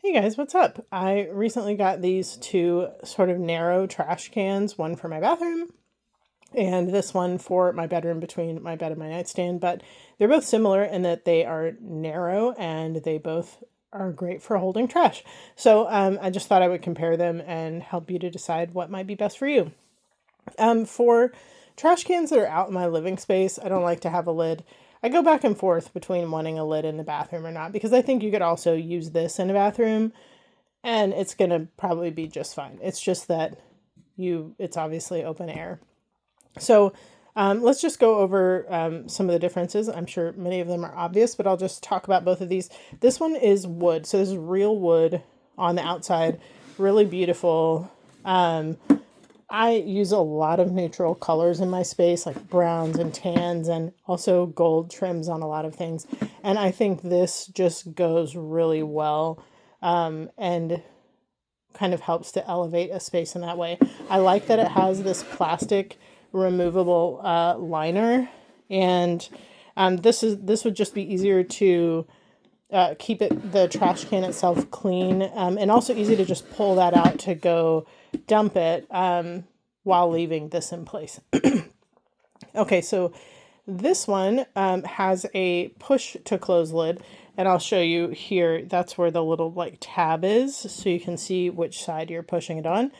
Hey guys, what's up? I recently got these two sort of narrow trash cans, one for my bathroom and this one for my bedroom between my bed and my nightstand, but they're both similar in that they are narrow and they both are great for holding trash. So I just thought I would compare them and help you to decide what might be best for you. For trash cans that are out in my living space, I don't like to have a lid. I go back and forth between wanting a lid in the bathroom or not because I think you could also use this in a bathroom and it's going to probably be just fine. It's just that it's obviously open air. So let's just go over some of the differences. I'm sure many of them are obvious, but I'll just talk about both of these. This one is wood. So this is real wood on the outside, really beautiful. I use a lot of neutral colors in my space, like browns and tans, and also gold trims on a lot of things. And I think this just goes really well and kind of helps to elevate a space in that way. I like that it has this plastic removable liner, and this would just be easier to keep the trash can itself clean, and also easy to just pull that out to go dump it while leaving this in place. Okay, so this one has a push to close lid, and I'll show you here. That's where the little like tab is, so you can see which side you're pushing it on.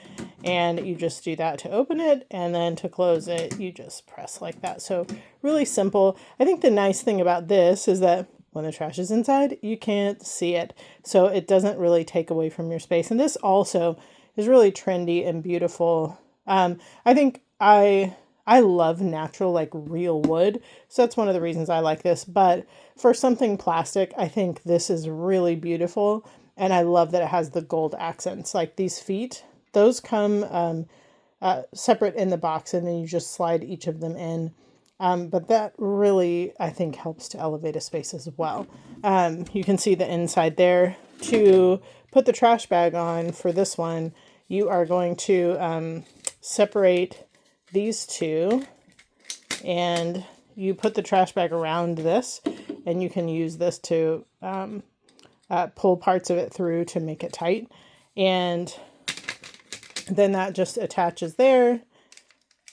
And you just do that to open it, and then to close it, you just press like that. So really simple. I think the nice thing about this is that when the trash is inside, you can't see it. So it doesn't really take away from your space. And this also is really trendy and beautiful. I think I love natural, like real wood. So that's one of the reasons I like this. But for something plastic, I think this is really beautiful. And I love that it has the gold accents. Like these feet, those come separate in the box, and then you just slide each of them in. But that really, I think, helps to elevate a space as well. You can see the inside there. To put the trash bag on for this one, you are going to separate these two, and you put the trash bag around this, and you can use this to pull parts of it through to make it tight. And then that just attaches there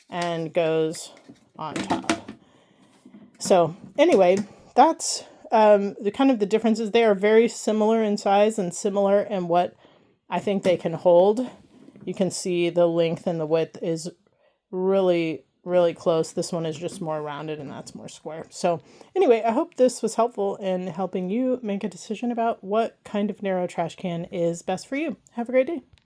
and goes on top. So anyway, that's the kind of the differences. They are very similar in size and similar in what I think they can hold. You can see the length and the width is really, really close. This one is just more rounded and that's more square. So anyway, I hope this was helpful in helping you make a decision about what kind of narrow trash can is best for you. Have a great day.